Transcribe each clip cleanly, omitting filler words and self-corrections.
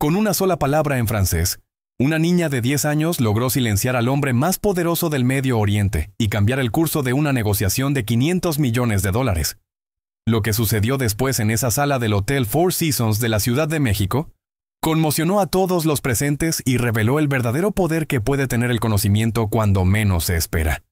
Con una sola palabra en francés, una niña de 10 años logró silenciar al hombre más poderoso del Medio Oriente y cambiar el curso de una negociación de $500 millones. Lo que sucedió después en esa sala del Hotel Four Seasons de la Ciudad de México conmocionó a todos los presentes y reveló el verdadero poder que puede tener el conocimiento cuando menos se espera.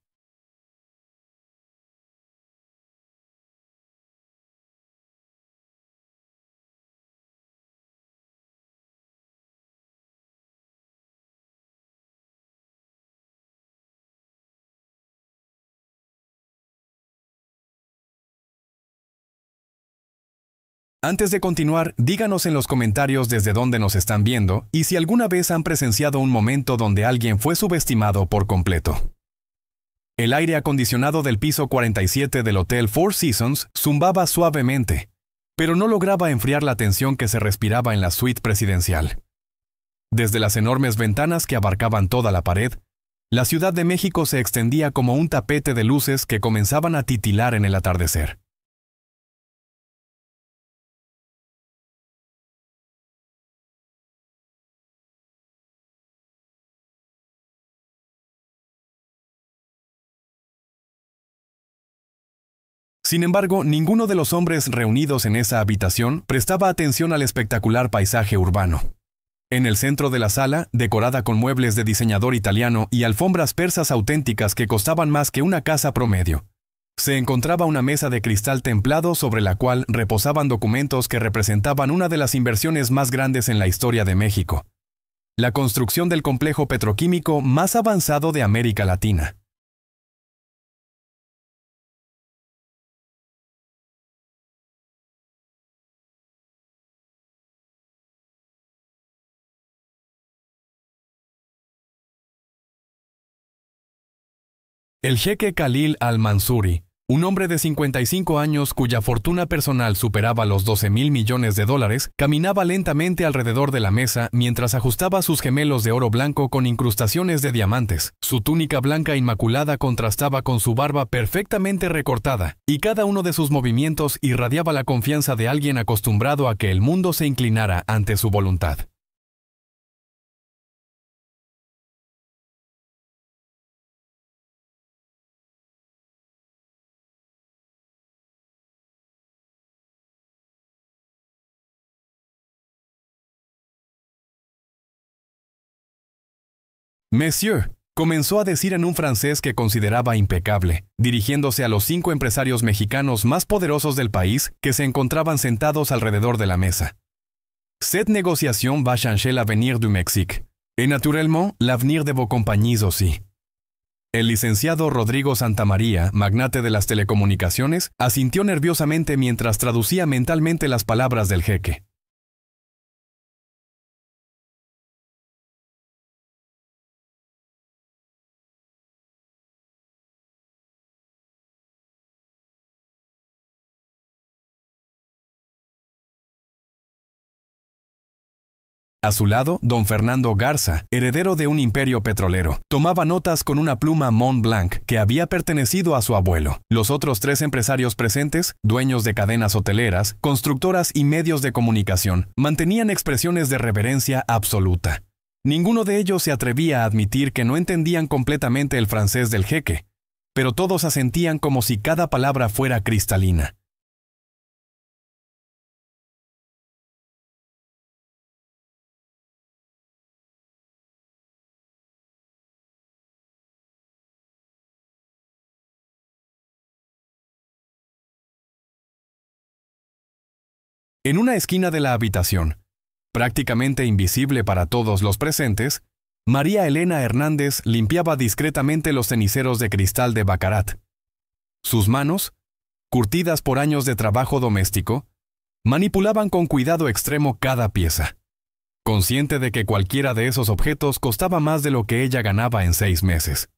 Antes de continuar, díganos en los comentarios desde dónde nos están viendo y si alguna vez han presenciado un momento donde alguien fue subestimado por completo. El aire acondicionado del piso 47 del Hotel Four Seasons zumbaba suavemente, pero no lograba enfriar la tensión que se respiraba en la suite presidencial. Desde las enormes ventanas que abarcaban toda la pared, la Ciudad de México se extendía como un tapete de luces que comenzaban a titilar en el atardecer. Sin embargo, ninguno de los hombres reunidos en esa habitación prestaba atención al espectacular paisaje urbano. En el centro de la sala, decorada con muebles de diseñador italiano y alfombras persas auténticas que costaban más que una casa promedio, se encontraba una mesa de cristal templado sobre la cual reposaban documentos que representaban una de las inversiones más grandes en la historia de México: la construcción del complejo petroquímico más avanzado de América Latina. El jeque Khalil al-Mansuri, un hombre de 55 años cuya fortuna personal superaba los $12,000 millones, caminaba lentamente alrededor de la mesa mientras ajustaba sus gemelos de oro blanco con incrustaciones de diamantes. Su túnica blanca inmaculada contrastaba con su barba perfectamente recortada, y cada uno de sus movimientos irradiaba la confianza de alguien acostumbrado a que el mundo se inclinara ante su voluntad. «Monsieur», comenzó a decir en un francés que consideraba impecable, dirigiéndose a los 5 empresarios mexicanos más poderosos del país que se encontraban sentados alrededor de la mesa. «Cette négociation va changer l'avenir du Mexique, et naturellement l'avenir de vos compagnies aussi». El licenciado Rodrigo Santamaría, magnate de las telecomunicaciones, asintió nerviosamente mientras traducía mentalmente las palabras del jeque. A su lado, don Fernando Garza, heredero de un imperio petrolero, tomaba notas con una pluma Mont Blanc que había pertenecido a su abuelo. Los otros 3 empresarios presentes, dueños de cadenas hoteleras, constructoras y medios de comunicación, mantenían expresiones de reverencia absoluta. Ninguno de ellos se atrevía a admitir que no entendían completamente el francés del jeque, pero todos asentían como si cada palabra fuera cristalina. En una esquina de la habitación, prácticamente invisible para todos los presentes, María Elena Hernández limpiaba discretamente los ceniceros de cristal de Baccarat. Sus manos, curtidas por años de trabajo doméstico, manipulaban con cuidado extremo cada pieza, consciente de que cualquiera de esos objetos costaba más de lo que ella ganaba en 6 meses.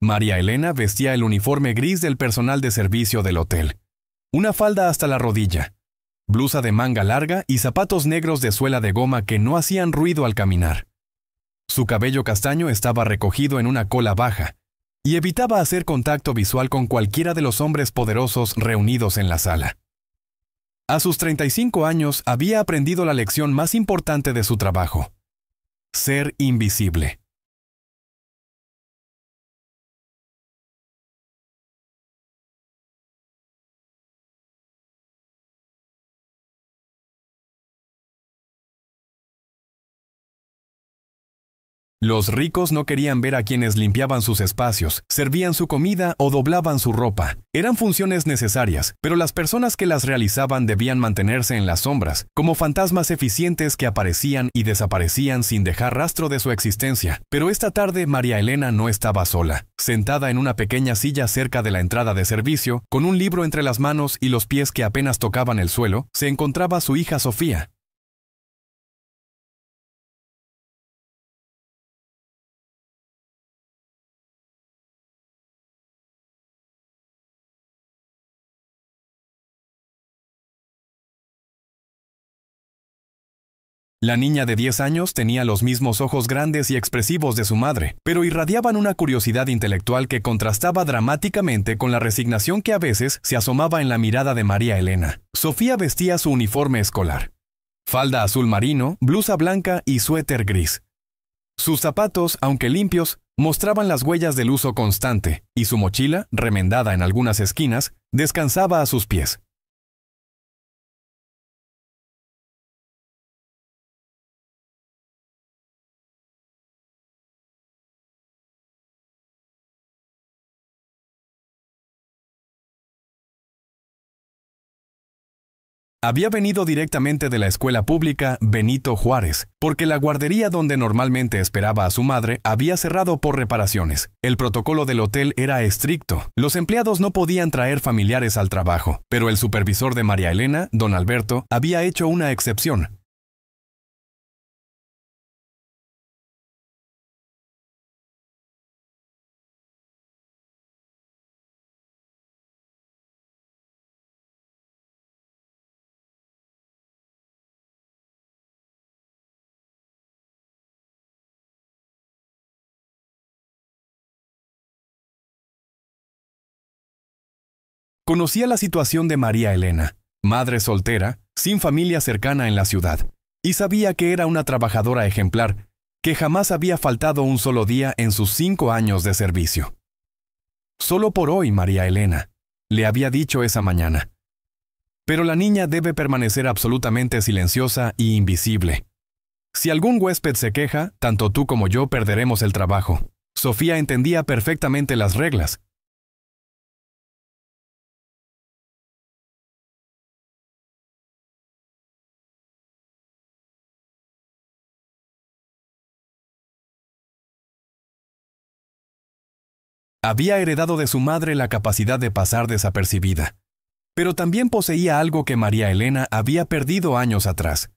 María Elena vestía el uniforme gris del personal de servicio del hotel, una falda hasta la rodilla, blusa de manga larga y zapatos negros de suela de goma que no hacían ruido al caminar. Su cabello castaño estaba recogido en una cola baja y evitaba hacer contacto visual con cualquiera de los hombres poderosos reunidos en la sala. A sus 35 años había aprendido la lección más importante de su trabajo: ser invisible. Los ricos no querían ver a quienes limpiaban sus espacios, servían su comida o doblaban su ropa. Eran funciones necesarias, pero las personas que las realizaban debían mantenerse en las sombras, como fantasmas eficientes que aparecían y desaparecían sin dejar rastro de su existencia. Pero esta tarde María Elena no estaba sola. Sentada en una pequeña silla cerca de la entrada de servicio, con un libro entre las manos y los pies que apenas tocaban el suelo, se encontraba su hija Sofía. La niña de 10 años tenía los mismos ojos grandes y expresivos de su madre, pero irradiaban una curiosidad intelectual que contrastaba dramáticamente con la resignación que a veces se asomaba en la mirada de María Elena. Sofía vestía su uniforme escolar: falda azul marino, blusa blanca y suéter gris. Sus zapatos, aunque limpios, mostraban las huellas del uso constante, y su mochila, remendada en algunas esquinas, descansaba a sus pies. Había venido directamente de la escuela pública Benito Juárez, porque la guardería donde normalmente esperaba a su madre había cerrado por reparaciones. El protocolo del hotel era estricto. Los empleados no podían traer familiares al trabajo, pero el supervisor de María Elena, don Alberto, había hecho una excepción. Conocía la situación de María Elena, madre soltera, sin familia cercana en la ciudad, y sabía que era una trabajadora ejemplar, que jamás había faltado un solo día en sus 5 años de servicio. Solo por hoy, María Elena, le había dicho esa mañana. Pero la niña debe permanecer absolutamente silenciosa y invisible. Si algún huésped se queja, tanto tú como yo perderemos el trabajo. Sofía entendía perfectamente las reglas. Había heredado de su madre la capacidad de pasar desapercibida, pero también poseía algo que María Elena había perdido años atrás: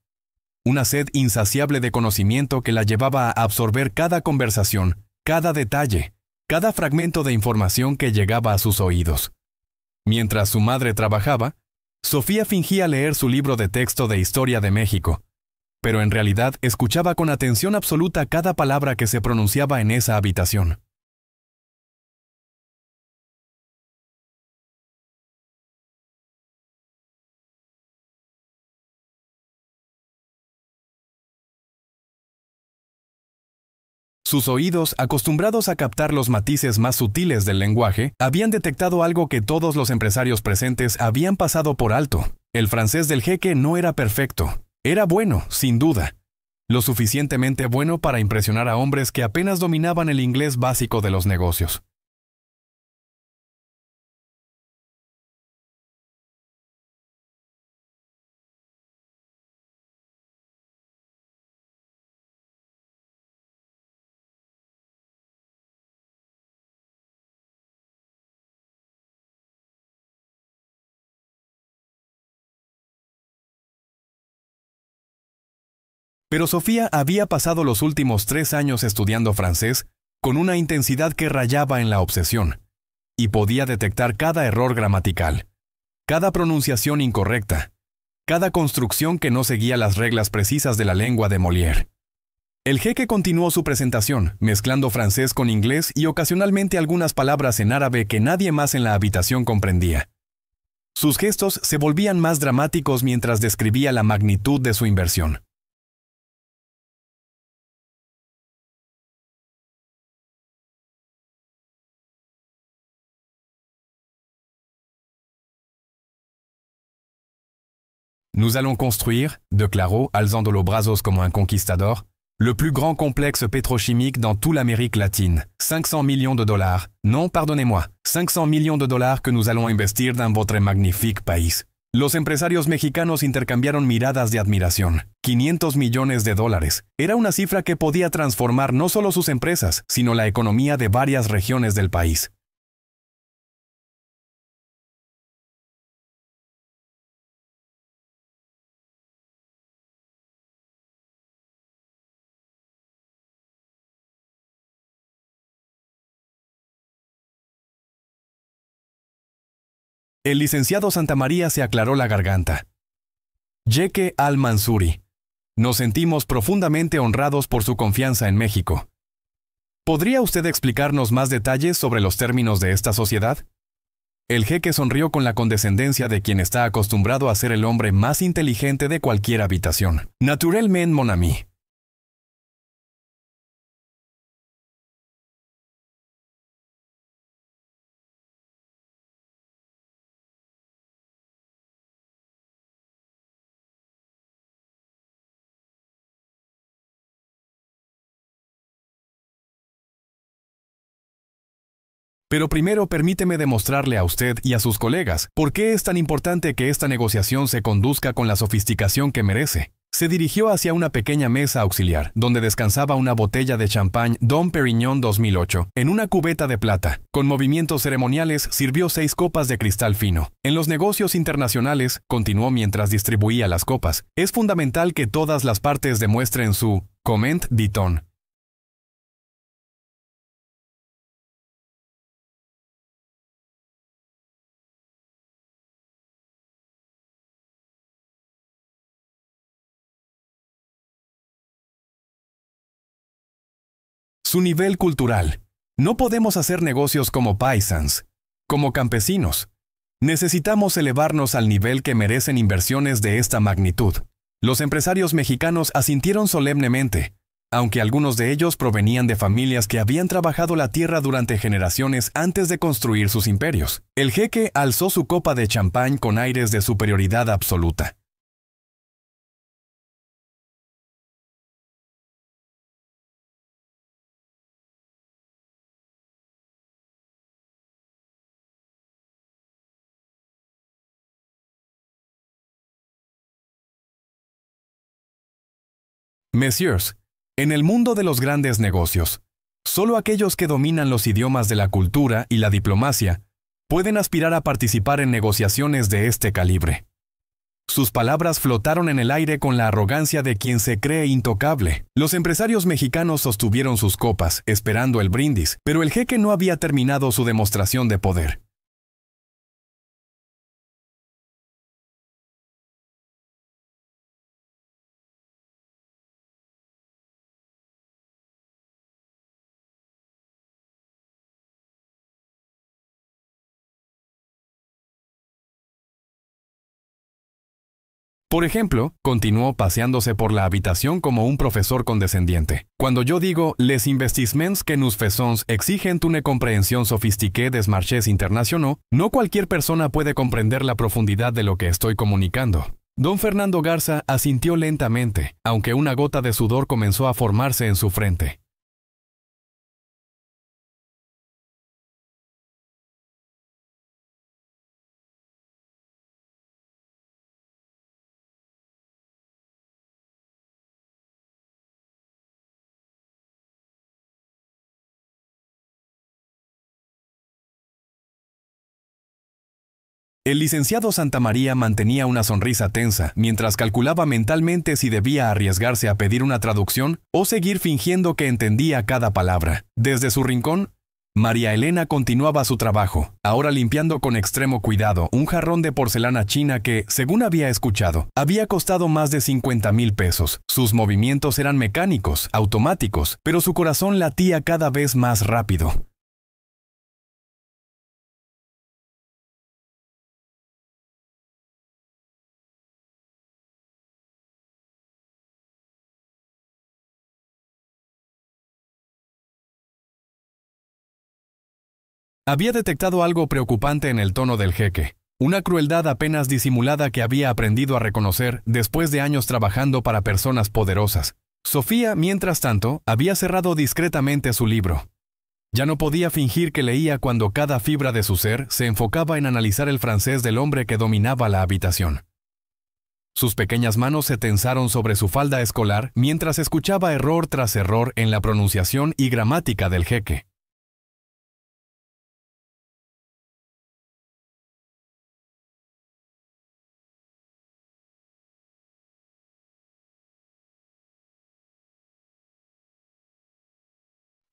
una sed insaciable de conocimiento que la llevaba a absorber cada conversación, cada detalle, cada fragmento de información que llegaba a sus oídos. Mientras su madre trabajaba, Sofía fingía leer su libro de texto de Historia de México, pero en realidad escuchaba con atención absoluta cada palabra que se pronunciaba en esa habitación. Sus oídos, acostumbrados a captar los matices más sutiles del lenguaje, habían detectado algo que todos los empresarios presentes habían pasado por alto. El francés del jeque no era perfecto. Era bueno, sin duda. Lo suficientemente bueno para impresionar a hombres que apenas dominaban el inglés básico de los negocios. Pero Sofía había pasado los últimos 3 años estudiando francés con una intensidad que rayaba en la obsesión, y podía detectar cada error gramatical, cada pronunciación incorrecta, cada construcción que no seguía las reglas precisas de la lengua de Molière. El jeque continuó su presentación, mezclando francés con inglés y ocasionalmente algunas palabras en árabe que nadie más en la habitación comprendía. Sus gestos se volvían más dramáticos mientras describía la magnitud de su inversión. Nous allons construire, declaró, alzando los brazos como un conquistador, le plus grand complexe pétrochimique dans toute l'Amérique latine. 500 millions de dollars. Non, pardonnez-moi. 500 millions de dollars que nous allons investir dans votre magnifique país. Los empresarios mexicanos intercambiaron miradas de admiración. 500 millones de dólares. Era una cifra que podía transformar no solo sus empresas, sino la economía de varias regiones del país. El licenciado Santamaría se aclaró la garganta. Jeque Al-Mansuri. Nos sentimos profundamente honrados por su confianza en México. ¿Podría usted explicarnos más detalles sobre los términos de esta sociedad? El jeque sonrió con la condescendencia de quien está acostumbrado a ser el hombre más inteligente de cualquier habitación. Naturellement, mon ami. Pero primero permíteme demostrarle a usted y a sus colegas por qué es tan importante que esta negociación se conduzca con la sofisticación que merece. Se dirigió hacia una pequeña mesa auxiliar, donde descansaba una botella de champán Dom Perignon 2008, en una cubeta de plata. Con movimientos ceremoniales sirvió 6 copas de cristal fino. En los negocios internacionales, continuó mientras distribuía las copas, es fundamental que todas las partes demuestren su comment dit-on. Su nivel cultural. No podemos hacer negocios como paisans, como campesinos. Necesitamos elevarnos al nivel que merecen inversiones de esta magnitud. Los empresarios mexicanos asintieron solemnemente, aunque algunos de ellos provenían de familias que habían trabajado la tierra durante generaciones antes de construir sus imperios. El jeque alzó su copa de champán con aires de superioridad absoluta. Messieurs, en el mundo de los grandes negocios, solo aquellos que dominan los idiomas de la cultura y la diplomacia pueden aspirar a participar en negociaciones de este calibre. Sus palabras flotaron en el aire con la arrogancia de quien se cree intocable. Los empresarios mexicanos sostuvieron sus copas, esperando el brindis, pero el jeque no había terminado su demostración de poder. Por ejemplo, continuó paseándose por la habitación como un profesor condescendiente. Cuando yo digo «les investissements que nous faisons exigen une compréhension sophistiquée des marchés internationaux», no cualquier persona puede comprender la profundidad de lo que estoy comunicando. Don Fernando Garza asintió lentamente, aunque una gota de sudor comenzó a formarse en su frente. El licenciado Santamaría mantenía una sonrisa tensa mientras calculaba mentalmente si debía arriesgarse a pedir una traducción o seguir fingiendo que entendía cada palabra. Desde su rincón, María Elena continuaba su trabajo, ahora limpiando con extremo cuidado un jarrón de porcelana china que, según había escuchado, había costado más de 50,000 pesos. Sus movimientos eran mecánicos, automáticos, pero su corazón latía cada vez más rápido. Había detectado algo preocupante en el tono del jeque, una crueldad apenas disimulada que había aprendido a reconocer después de años trabajando para personas poderosas. Sofía, mientras tanto, había cerrado discretamente su libro. Ya no podía fingir que leía cuando cada fibra de su ser se enfocaba en analizar el francés del hombre que dominaba la habitación. Sus pequeñas manos se tensaron sobre su falda escolar mientras escuchaba error tras error en la pronunciación y gramática del jeque.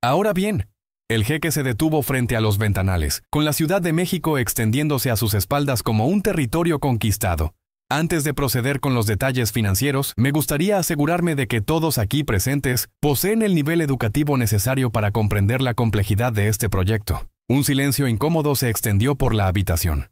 Ahora bien, el jeque se detuvo frente a los ventanales, con la Ciudad de México extendiéndose a sus espaldas como un territorio conquistado. Antes de proceder con los detalles financieros, me gustaría asegurarme de que todos aquí presentes poseen el nivel educativo necesario para comprender la complejidad de este proyecto. Un silencio incómodo se extendió por la habitación.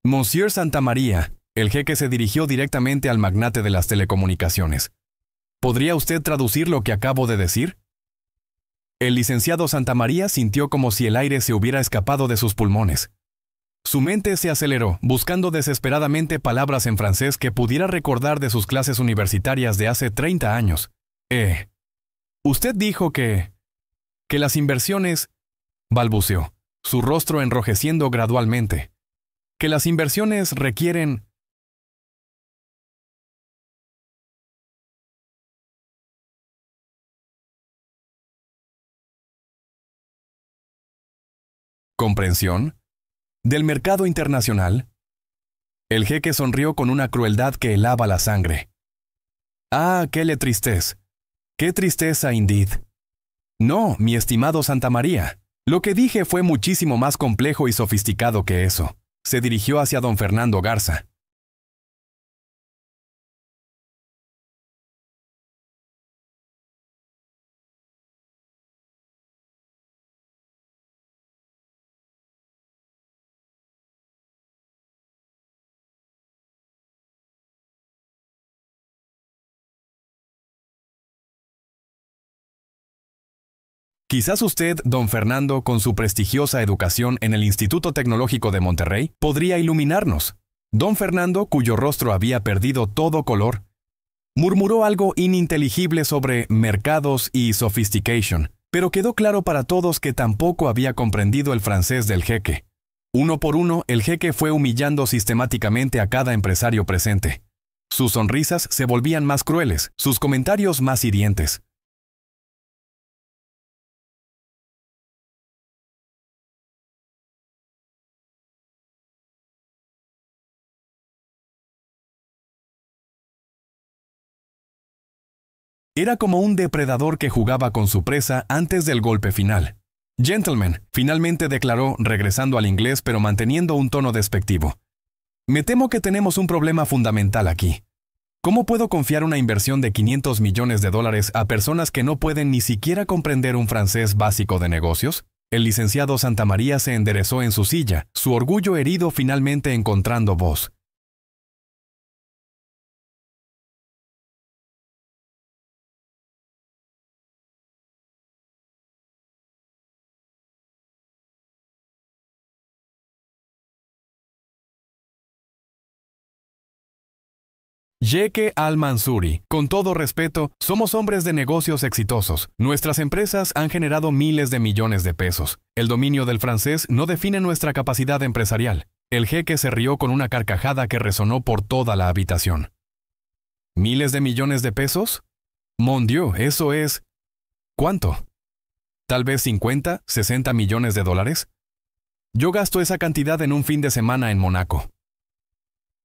Monsieur Santamaría, el jeque se dirigió directamente al magnate de las telecomunicaciones. ¿Podría usted traducir lo que acabo de decir? El licenciado Santamaría sintió como si el aire se hubiera escapado de sus pulmones. Su mente se aceleró, buscando desesperadamente palabras en francés que pudiera recordar de sus clases universitarias de hace 30 años. Usted dijo que las inversiones, balbuceó, su rostro enrojeciendo gradualmente. Que las inversiones requieren... ¿Comprensión? ¿Del mercado internacional? El jeque sonrió con una crueldad que helaba la sangre. Ah, qué le tristeza. Qué tristeza, indeed. No, mi estimado Santamaría. Lo que dije fue muchísimo más complejo y sofisticado que eso. Se dirigió hacia don Fernando Garza. Quizás usted, don Fernando, con su prestigiosa educación en el Instituto Tecnológico de Monterrey, podría iluminarnos. Don Fernando, cuyo rostro había perdido todo color, murmuró algo ininteligible sobre mercados y sophistication, pero quedó claro para todos que tampoco había comprendido el francés del jeque. Uno por uno, el jeque fue humillando sistemáticamente a cada empresario presente. Sus sonrisas se volvían más crueles, sus comentarios más hirientes. Era como un depredador que jugaba con su presa antes del golpe final. Gentlemen, finalmente declaró, regresando al inglés pero manteniendo un tono despectivo. Me temo que tenemos un problema fundamental aquí. ¿Cómo puedo confiar una inversión de 500 millones de dólares a personas que no pueden ni siquiera comprender un francés básico de negocios? El licenciado Santamaría se enderezó en su silla, su orgullo herido finalmente encontrando voz. Jeque Al-Mansuri, con todo respeto, somos hombres de negocios exitosos. Nuestras empresas han generado miles de millones de pesos. El dominio del francés no define nuestra capacidad empresarial. El jeque se rió con una carcajada que resonó por toda la habitación. ¿Miles de millones de pesos? Mon Dieu, eso es... ¿Cuánto? ¿Tal vez 50, 60 millones de dólares? Yo gasto esa cantidad en un fin de semana en Monaco.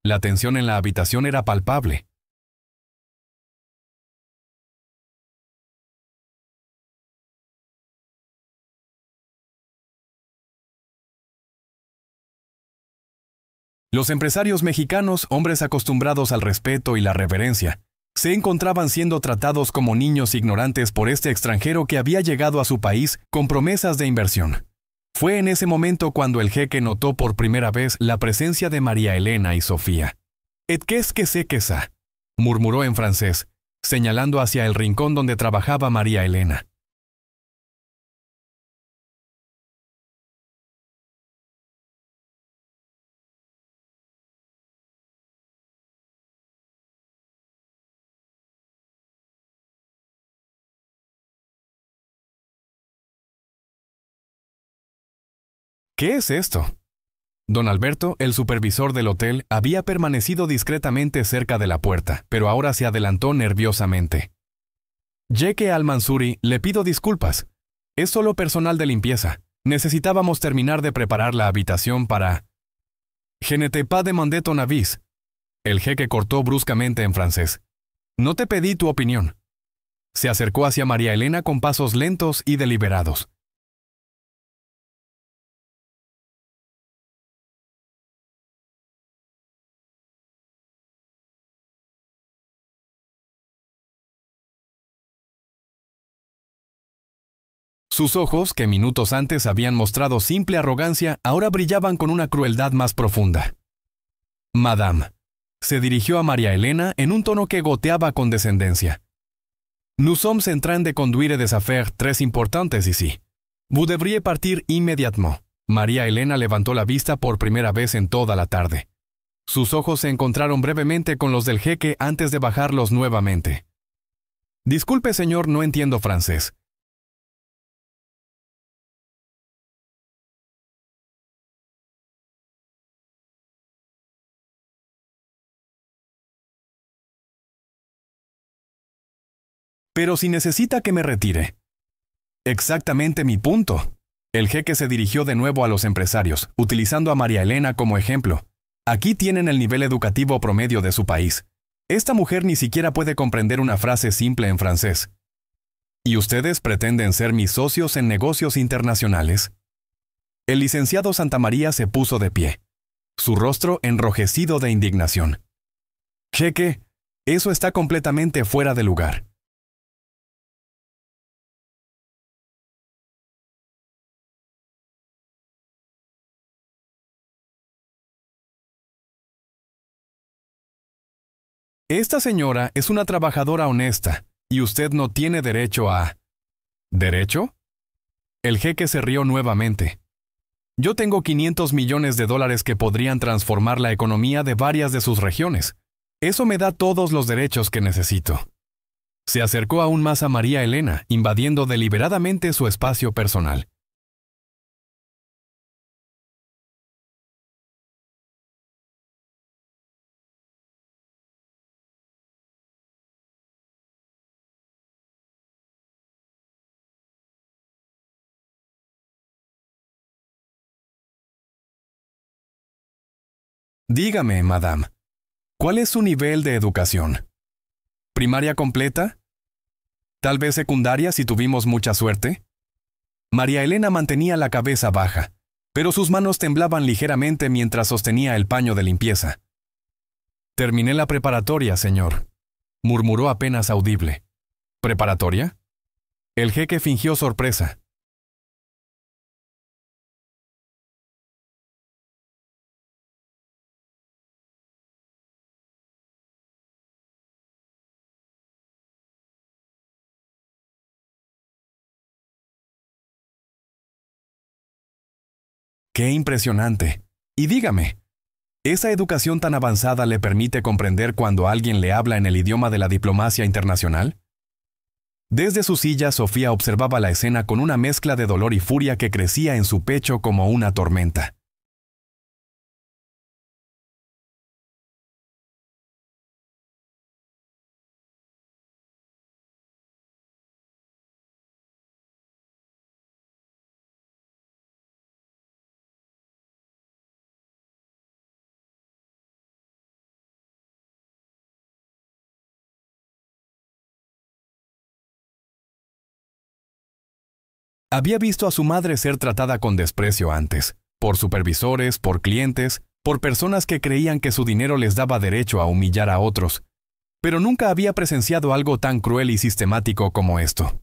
La tensión en la habitación era palpable. Los empresarios mexicanos, hombres acostumbrados al respeto y la reverencia, se encontraban siendo tratados como niños ignorantes por este extranjero que había llegado a su país con promesas de inversión. Fue en ese momento cuando el jeque notó por primera vez la presencia de María Elena y Sofía. «Et qu'est-ce que c'est que ça?», murmuró en francés, señalando hacia el rincón donde trabajaba María Elena. «¿Qué es esto?». Don Alberto, el supervisor del hotel, había permanecido discretamente cerca de la puerta, pero ahora se adelantó nerviosamente. «Jeque Al-Mansuri, le pido disculpas. Es solo personal de limpieza. Necesitábamos terminar de preparar la habitación para... Je n'étais pas demandé ton avis». El jeque cortó bruscamente en francés. «No te pedí tu opinión». Se acercó hacia María Elena con pasos lentos y deliberados. Sus ojos, que minutos antes habían mostrado simple arrogancia, ahora brillaban con una crueldad más profunda. «Madame», se dirigió a María Elena en un tono que goteaba condescendencia. «Nous sommes en train de conduire des affaires très importantes ici. Vous devriez partir immédiatement». María Elena levantó la vista por primera vez en toda la tarde. Sus ojos se encontraron brevemente con los del jeque antes de bajarlos nuevamente. «Disculpe, señor, no entiendo francés». «Pero si necesita que me retire». «Exactamente mi punto». El jeque se dirigió de nuevo a los empresarios, utilizando a María Elena como ejemplo. «Aquí tienen el nivel educativo promedio de su país. Esta mujer ni siquiera puede comprender una frase simple en francés. ¿Y ustedes pretenden ser mis socios en negocios internacionales?». El licenciado Santamaría se puso de pie, su rostro enrojecido de indignación. «Jeque, eso está completamente fuera de lugar». «Esta señora es una trabajadora honesta, y usted no tiene derecho a...». «¿Derecho?». El jeque se rió nuevamente. «Yo tengo 500 millones de dólares que podrían transformar la economía de varias de sus regiones. Eso me da todos los derechos que necesito». Se acercó aún más a María Elena, invadiendo deliberadamente su espacio personal. «Dígame, madame, ¿cuál es su nivel de educación? ¿Primaria completa? ¿Tal vez secundaria si tuvimos mucha suerte?». María Elena mantenía la cabeza baja, pero sus manos temblaban ligeramente mientras sostenía el paño de limpieza. «Terminé la preparatoria, señor», murmuró apenas audible. «¿Preparatoria?». El jeque fingió sorpresa. «Qué impresionante. Y dígame, ¿esa educación tan avanzada le permite comprender cuando alguien le habla en el idioma de la diplomacia internacional?». Desde su silla, Sofía observaba la escena con una mezcla de dolor y furia que crecía en su pecho como una tormenta. Había visto a su madre ser tratada con desprecio antes, por supervisores, por clientes, por personas que creían que su dinero les daba derecho a humillar a otros, pero nunca había presenciado algo tan cruel y sistemático como esto.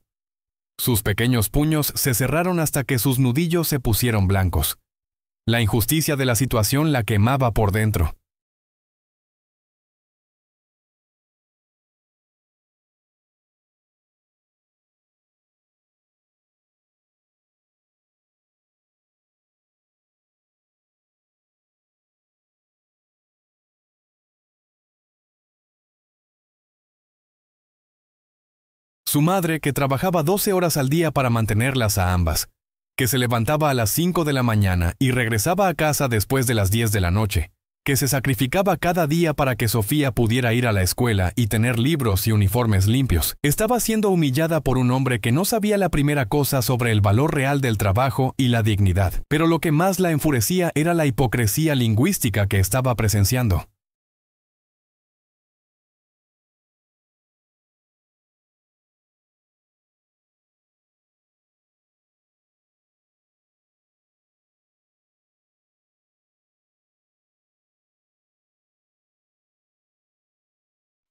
Sus pequeños puños se cerraron hasta que sus nudillos se pusieron blancos. La injusticia de la situación la quemaba por dentro. Su madre, que trabajaba 12 horas al día para mantenerlas a ambas, que se levantaba a las 5 de la mañana y regresaba a casa después de las 10 de la noche, que se sacrificaba cada día para que Sofía pudiera ir a la escuela y tener libros y uniformes limpios, estaba siendo humillada por un hombre que no sabía la primera cosa sobre el valor real del trabajo y la dignidad. Pero lo que más la enfurecía era la hipocresía lingüística que estaba presenciando.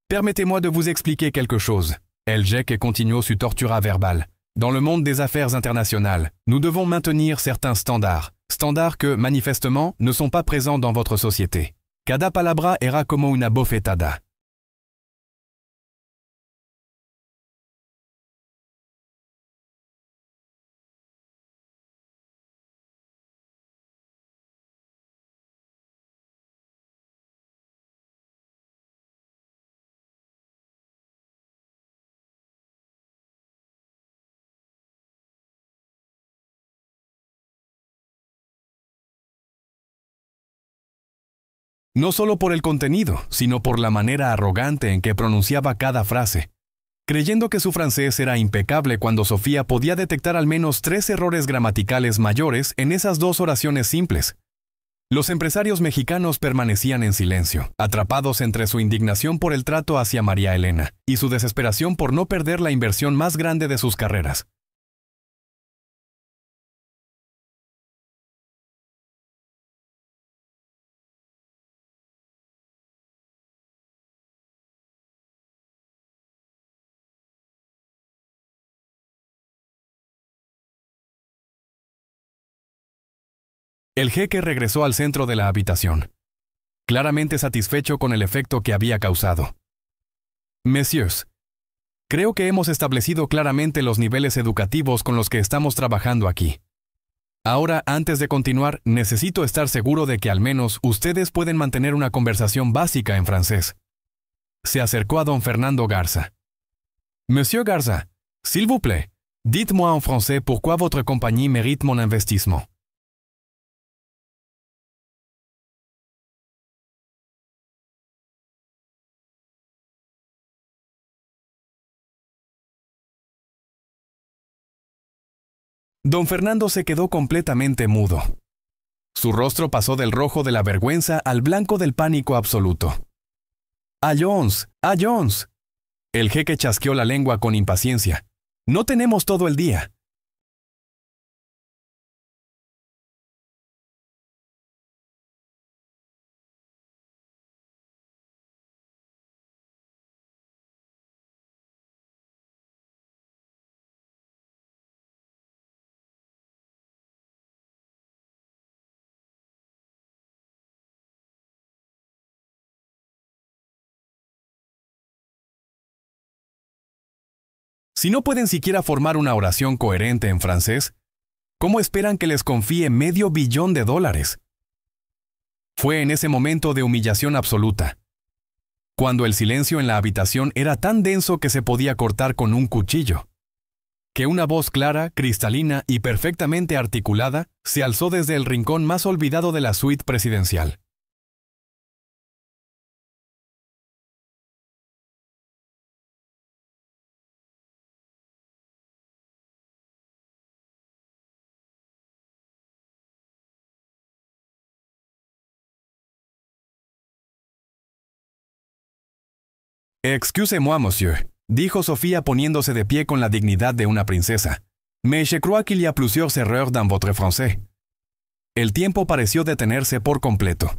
Permettez-moi de vous expliquer quelque chose. El jeque continuó su tortura verbal. Dans le monde des affaires internationales, nous devons maintenir certains standards. Standards que, manifestement, ne sont pas présents dans votre société. Cada palabra era como una bofetada. No solo por el contenido, sino por la manera arrogante en que pronunciaba cada frase. Creyendo que su francés era impecable cuando Sofía podía detectar al menos 3 errores gramaticales mayores en esas 2 oraciones simples. Los empresarios mexicanos permanecían en silencio, atrapados entre su indignación por el trato hacia María Elena y su desesperación por no perder la inversión más grande de sus carreras. El jeque regresó al centro de la habitación, claramente satisfecho con el efecto que había causado. Messieurs, creo que hemos establecido claramente los niveles educativos con los que estamos trabajando aquí. Ahora, antes de continuar, necesito estar seguro de que al menos ustedes pueden mantener una conversación básica en francés. Se acercó a don Fernando Garza. Monsieur Garza, s'il vous plaît, dites-moi en français pourquoi votre compagnie mérite mon investissement. Don Fernando se quedó completamente mudo. Su rostro pasó del rojo de la vergüenza al blanco del pánico absoluto. ¡Allons! ¡Allons! El jeque chasqueó la lengua con impaciencia. No tenemos todo el día. Si no pueden siquiera formar una oración coherente en francés, ¿cómo esperan que les confíe $500 millones? Fue en ese momento de humillación absoluta, cuando el silencio en la habitación era tan denso que se podía cortar con un cuchillo, que una voz clara, cristalina y perfectamente articulada se alzó desde el rincón más olvidado de la suite presidencial. Excusez-moi, monsieur, dijo Sofía poniéndose de pie con la dignidad de una princesa. Mais je crois qu'il y a plusieurs erreurs dans votre français. El tiempo pareció detenerse por completo.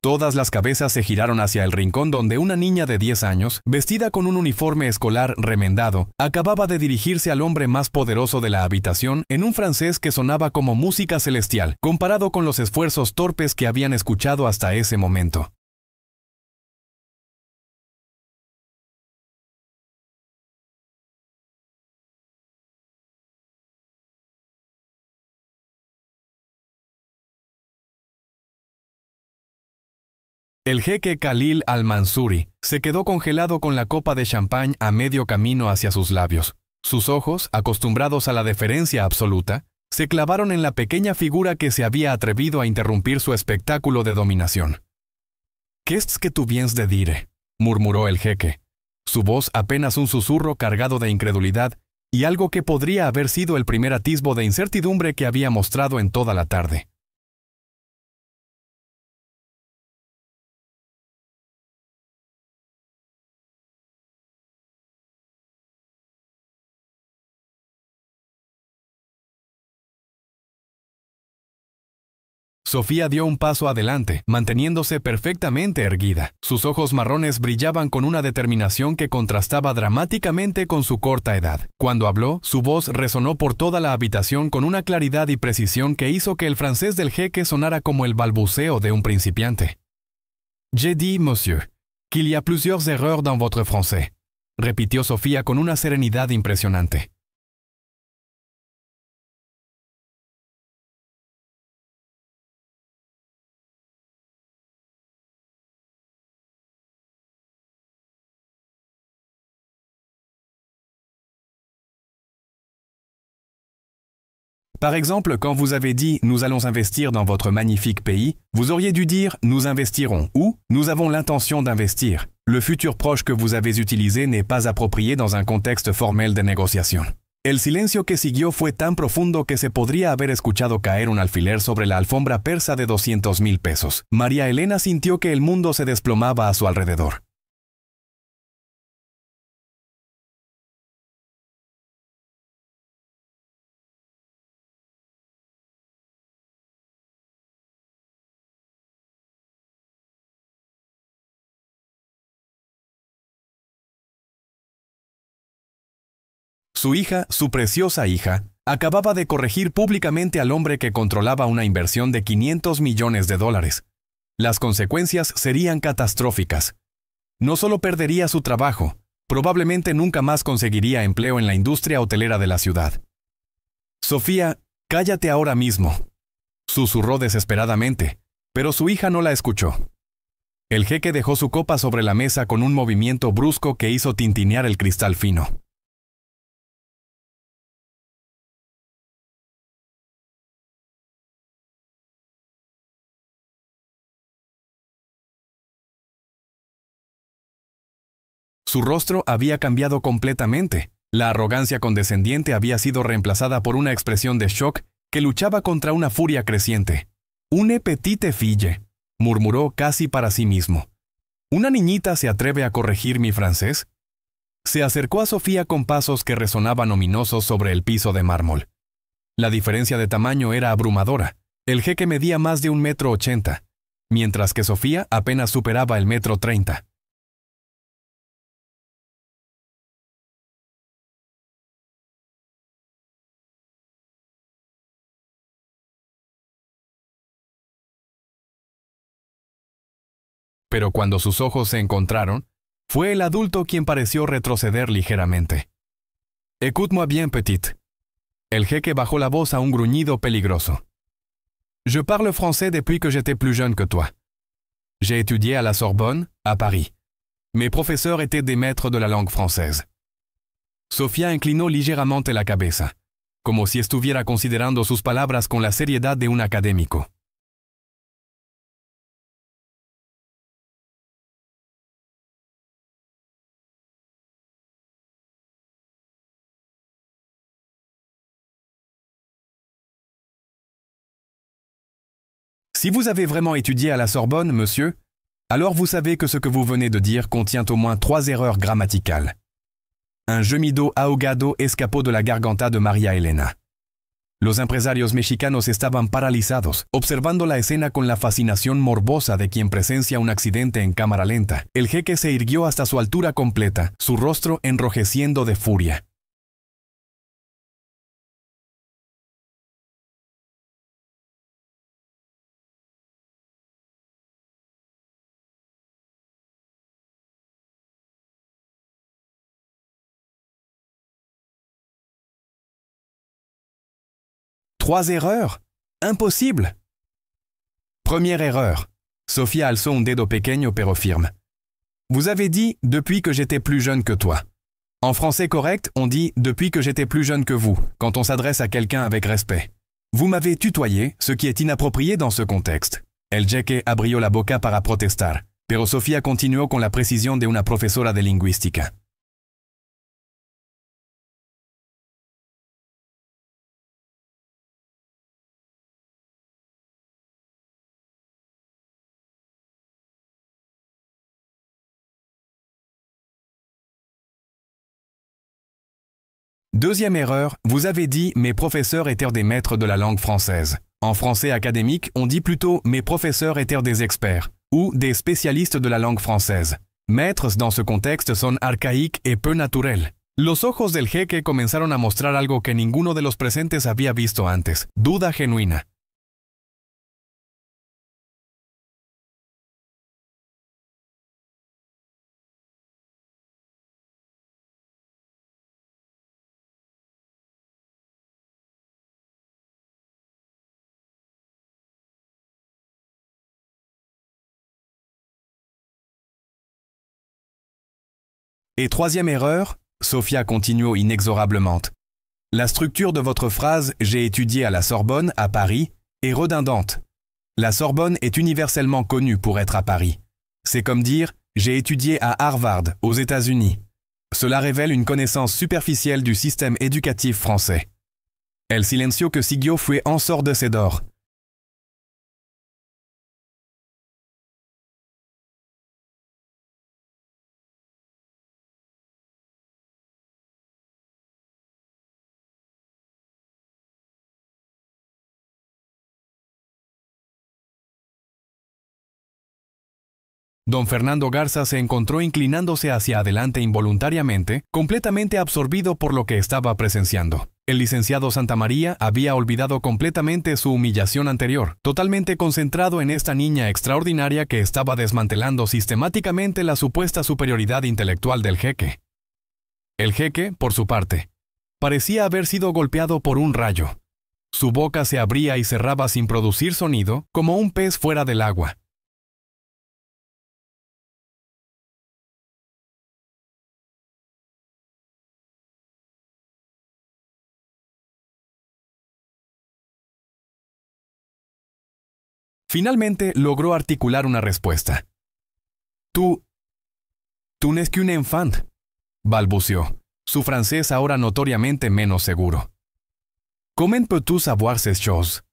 Todas las cabezas se giraron hacia el rincón donde una niña de 10 años, vestida con un uniforme escolar remendado, acababa de dirigirse al hombre más poderoso de la habitación en un francés que sonaba como música celestial, comparado con los esfuerzos torpes que habían escuchado hasta ese momento. El jeque Khalil al-Mansuri se quedó congelado con la copa de champán a medio camino hacia sus labios. Sus ojos, acostumbrados a la deferencia absoluta, se clavaron en la pequeña figura que se había atrevido a interrumpir su espectáculo de dominación. «Qu'est-ce que tu viens de dire?», murmuró el jeque, su voz apenas un susurro cargado de incredulidad y algo que podría haber sido el primer atisbo de incertidumbre que había mostrado en toda la tarde. Sofía dio un paso adelante, manteniéndose perfectamente erguida. Sus ojos marrones brillaban con una determinación que contrastaba dramáticamente con su corta edad. Cuando habló, su voz resonó por toda la habitación con una claridad y precisión que hizo que el francés del jeque sonara como el balbuceo de un principiante. «J'ai dit, monsieur, qu'il y a plusieurs erreurs dans votre français», repitió Sofía con una serenidad impresionante. Par exemple, quand vous avez dit « nous allons investir dans votre magnifique pays », vous auriez dû dire « nous investirons » ou « nous avons l'intention d'investir ». Le futur proche que vous avez utilisé n'est pas approprié dans un contexte formel de négociación. El silencio que siguió fue tan profundo que se podría haber escuchado caer un alfiler sobre la alfombra persa de 200,000 pesos. María Elena sintió que el mundo se desplomaba a su alrededor. Su hija, su preciosa hija, acababa de corregir públicamente al hombre que controlaba una inversión de $500 millones. Las consecuencias serían catastróficas. No solo perdería su trabajo, probablemente nunca más conseguiría empleo en la industria hotelera de la ciudad. «Sofía, cállate ahora mismo», susurró desesperadamente, pero su hija no la escuchó. El jeque dejó su copa sobre la mesa con un movimiento brusco que hizo tintinear el cristal fino. Su rostro había cambiado completamente. La arrogancia condescendiente había sido reemplazada por una expresión de shock que luchaba contra una furia creciente. «Une petite fille», murmuró casi para sí mismo. ¿Una niñita se atreve a corregir mi francés? Se acercó a Sofía con pasos que resonaban ominosos sobre el piso de mármol. La diferencia de tamaño era abrumadora. El jeque medía más de 1,80 m, mientras que Sofía apenas superaba el 1,30 m. Pero cuando sus ojos se encontraron, fue el adulto quien pareció retroceder ligeramente. «Écoute-moi bien, petite». El jeque bajó la voz a un gruñido peligroso. «Je parle français depuis que j'étais plus jeune que toi. J'ai étudié à la Sorbonne, à Paris. Mes professeurs étaient des maîtres de la langue française». Sofía inclinó ligeramente la cabeza, como si estuviera considerando sus palabras con la seriedad de un académico. Si vous avez vraiment étudié à la Sorbonne, monsieur, alors vous savez que ce que vous venez de dire contient au moins 3 erreurs grammaticales. Un gemido ahogado escapó de la garganta de María Elena. Los empresarios mexicanos estaban paralizados, observando la escena con la fascinación morbosa de quien presencia un accidente en cámara lenta. El jeque se irguió hasta su altura completa, su rostro enrojeciendo de furia. Trois erreurs? Impossible! Première erreur. Sofía alzó un dedo pequeño pero firme. Vous avez dit « depuis que j'étais plus jeune que toi ». En français correct, on dit « depuis que j'étais plus jeune que vous » quand on s'adresse à quelqu'un avec respect. Vous m'avez tutoyé, ce qui est inapproprié dans ce contexte. El jeque abrió la boca para protestar, pero Sofía continuó con la precisión de una profesora de lingüística. Deuxième erreur, vous avez dit « mes professeurs étaient des maîtres de la langue française ». En français académique, on dit plutôt « mes professeurs étaient des experts » ou « des spécialistes de la langue française ». Maîtres dans ce contexte son archaïques et peu naturels. Los ojos del jeque comenzaron a mostrar algo que ninguno de los presentes había visto antes, duda genuina. Et troisième erreur, Sofía continuó inexorablement. La structure de votre phrase « j'ai étudié à la Sorbonne, à Paris » est redondante. La Sorbonne est universellement connue pour être à Paris. C'est comme dire « j'ai étudié à Harvard, aux États-Unis ». Cela révèle une connaissance superficielle du système éducatif français. El silencio que siguió fue ensordecedor. Don Fernando Garza se encontró inclinándose hacia adelante involuntariamente, completamente absorbido por lo que estaba presenciando. El licenciado Santamaría había olvidado completamente su humillación anterior, totalmente concentrado en esta niña extraordinaria que estaba desmantelando sistemáticamente la supuesta superioridad intelectual del jeque. El jeque, por su parte, parecía haber sido golpeado por un rayo. Su boca se abría y cerraba sin producir sonido, como un pez fuera del agua. Finalmente logró articular una respuesta. Tú n'es qu'un enfant, balbuceó, su francés ahora notoriamente menos seguro. ¿Comment peux-tu savoir ces choses?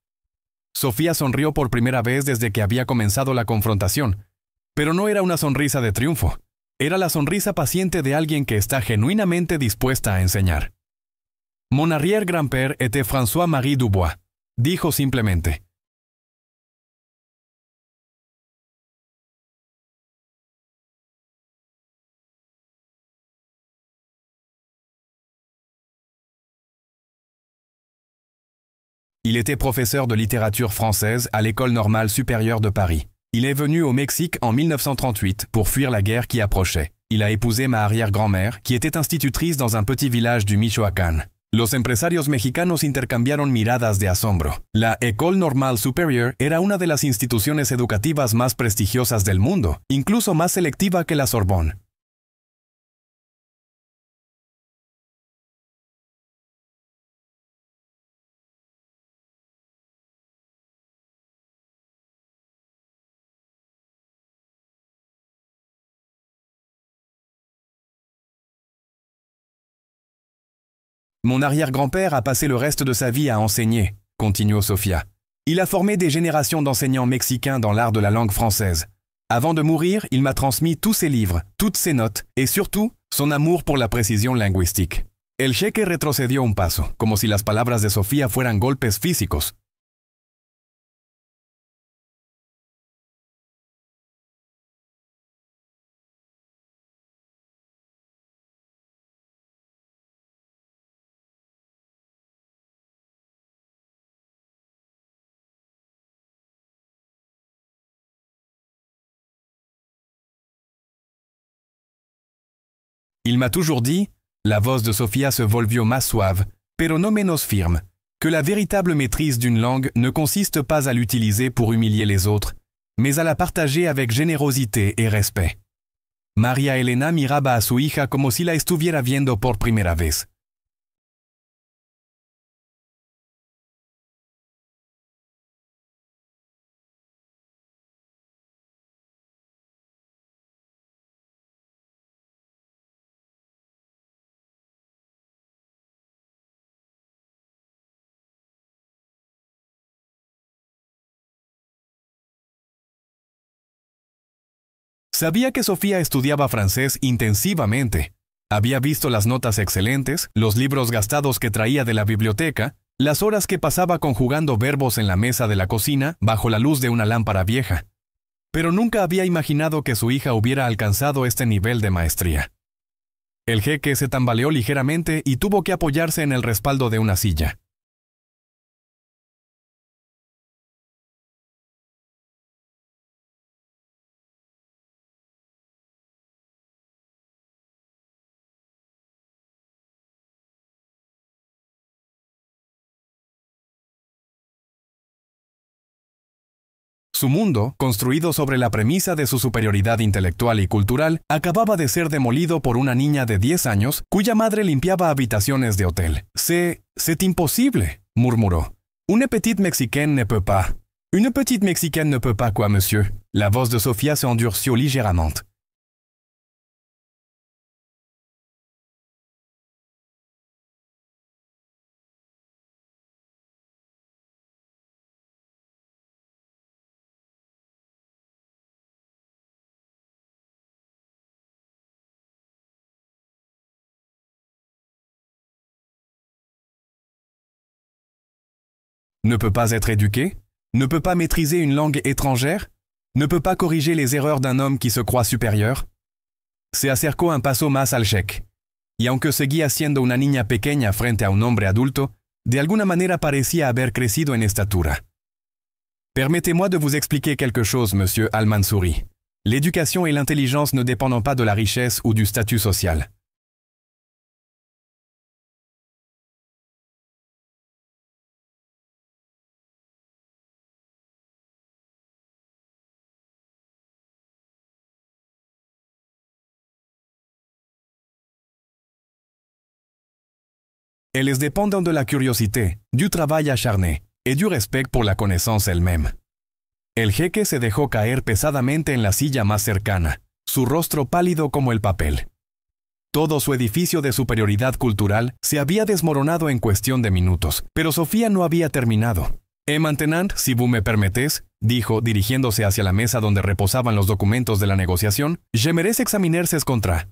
Sofía sonrió por primera vez desde que había comenzado la confrontación, pero no era una sonrisa de triunfo, era la sonrisa paciente de alguien que está genuinamente dispuesta a enseñar. Mon arrière-grand-père était François-Marie Dubois, dijo simplemente. Il était professeur de littérature française à l'École normale supérieure de Paris. Il est venu au Mexique en 1938 pour fuir la guerre qui approchait. Il a épousé ma arrière-grand-mère, qui était institutrice dans un petit village du Michoacán. Los empresarios mexicanos intercambiaron miradas de asombro. La École normale supérieure era una de las instituciones educativas más prestigiosas del mundo, incluso más selectiva que la Sorbonne. Mon arrière-grand-père a passé le reste de sa vie à enseigner, continuó Sofía. Il a formé des générations d'enseignants mexicains dans l'art de la langue française. Avant de mourir, il m'a transmis tous ses livres, toutes ses notes, et surtout, son amour pour la précision linguistique. El jeque retrocedió un paso, como si las palabras de Sofía fueran golpes físicos. Il m'a toujours dit, la voz de Sofía se volvió más suave, pero no menos firme, que la véritable maîtrise d'une langue ne consiste pas à l'utiliser pour humilier les autres, mais à la partager avec générosité et respect. María Elena miraba a su hija como si la estuviera viendo por primera vez. Sabía que Sofía estudiaba francés intensivamente. Había visto las notas excelentes, los libros gastados que traía de la biblioteca, las horas que pasaba conjugando verbos en la mesa de la cocina bajo la luz de una lámpara vieja. Pero nunca había imaginado que su hija hubiera alcanzado este nivel de maestría. El jeque se tambaleó ligeramente y tuvo que apoyarse en el respaldo de una silla. Su mundo, construido sobre la premisa de su superioridad intelectual y cultural, acababa de ser demolido por una niña de 10 años cuya madre limpiaba habitaciones de hotel. C'est imposible, murmuró. Une petite mexicaine ne peut pas. Une petite mexicaine ne peut pas quoi, monsieur? La voz de Sofía se endurció ligeramente. Ne peut pas être éduqué? Ne peut pas maîtriser une langue étrangère? Ne peut pas corriger les erreurs d'un homme qui se croit supérieur? Se acercó un paso más al jeque. Y aunque seguía siendo una niña pequeña frente a un hombre adulto, de alguna manera parecía haber crecido en estatura. Permettez-moi de vous expliquer quelque chose, monsieur Al-Mansouri. L'éducation et l'intelligence ne dépendent pas de la richesse ou du statut social. Elles dépendent de la curiosité, du travail acharné et du respect pour la connaissance elle-même. El jeque se dejó caer pesadamente en la silla más cercana, su rostro pálido como el papel. Todo su edificio de superioridad cultural se había desmoronado en cuestión de minutos, pero Sofía no había terminado. Et maintenant, si vous me permettez, dijo, dirigiéndose hacia la mesa donde reposaban los documentos de la negociación, j'aimerais examiner ces contrats.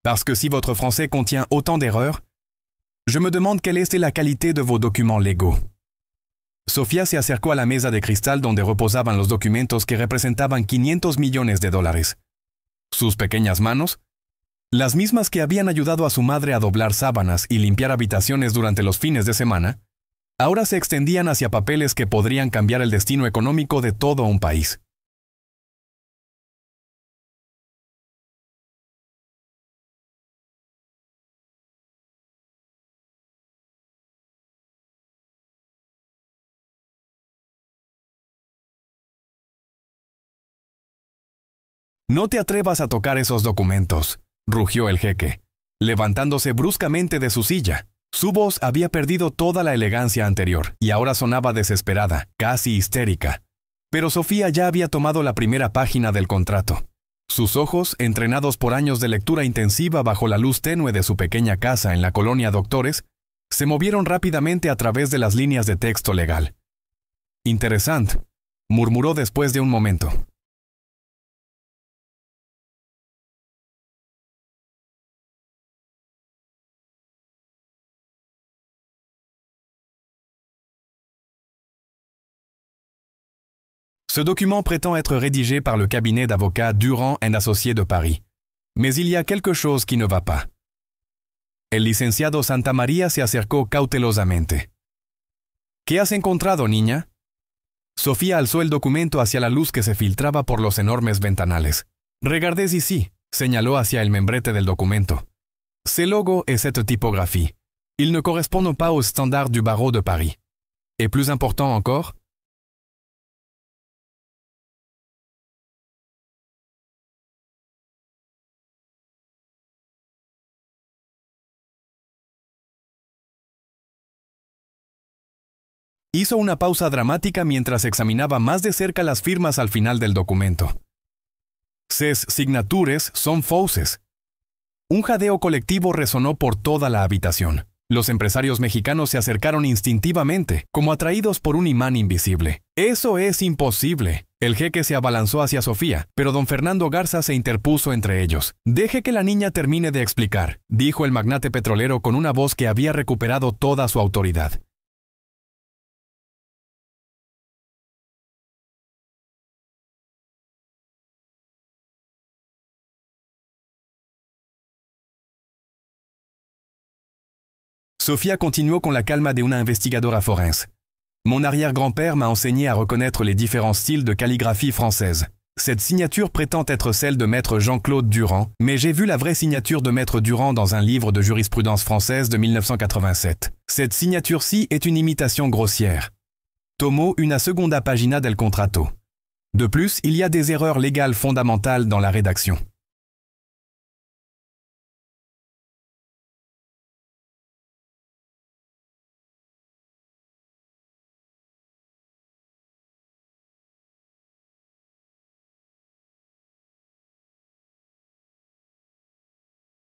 Parce que si votre français contient autant d'erreurs, je me demande quelle était la qualité de vos documents légaux. Sofía se acercó a la mesa de cristal donde reposaban los documentos que representaban 500 millones de dólares. Sus pequeñas manos, las mismas que habían ayudado a su madre a doblar sábanas y limpiar habitaciones durante los fines de semana, ahora se extendían hacia papeles que podrían cambiar el destino económico de todo un país. No te atrevas a tocar esos documentos, rugió el jeque, levantándose bruscamente de su silla. Su voz había perdido toda la elegancia anterior y ahora sonaba desesperada, casi histérica. Pero Sofía ya había tomado la primera página del contrato. Sus ojos, entrenados por años de lectura intensiva bajo la luz tenue de su pequeña casa en la colonia Doctores, se movieron rápidamente a través de las líneas de texto legal. Interesante, murmuró después de un momento. Ce document prétend être rédigé par le cabinet d'avocats Durand & Associés de Paris. Mais il y a quelque chose qui ne va pas. El licenciado Santamaría se acercó cautelosamente. ¿Qué has encontrado, niña? Sofía alzó el documento hacia la luz que se filtraba por los enormes ventanales. Regardez ici, señaló hacia el membrete del documento. Ce logo et cette typographie. Ils ne correspondent pas aux standards du barreau de Paris. Et plus important encore, hizo una pausa dramática mientras examinaba más de cerca las firmas al final del documento. Ces signatures son fausses. Un jadeo colectivo resonó por toda la habitación. Los empresarios mexicanos se acercaron instintivamente, como atraídos por un imán invisible. ¡Eso es imposible! El jeque se abalanzó hacia Sofía, pero don Fernando Garza se interpuso entre ellos. «Deje que la niña termine de explicar», dijo el magnate petrolero con una voz que había recuperado toda su autoridad. Sofía continuó con la calma de una investigadora forense. Mon arrière-grand-père m'a enseigné à reconnaître les différents styles de calligraphie française. Cette signature prétend être celle de maître Jean-Claude Durand, mais j'ai vu la vraie signature de maître Durand dans un livre de jurisprudence française de 1987. Cette signature-ci est une imitation grossière. Tomo una segunda pagina del contrato. De plus, il y a des erreurs légales fondamentales dans la rédaction.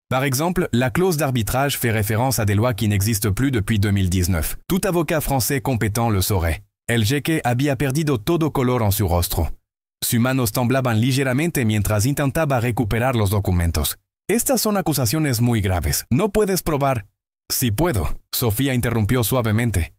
Par exemple, la clause d'arbitrage fait référence à des lois qui n'existent plus depuis 2019. Tout avocat français compétent le saurait. El jeque había perdido todo color en su rostro. Sus manos temblaban ligeramente mientras intentaba recuperar los documentos. Estas son acusaciones muy graves. No puedes probar. Sí puedo, Sofía interrumpió suavemente.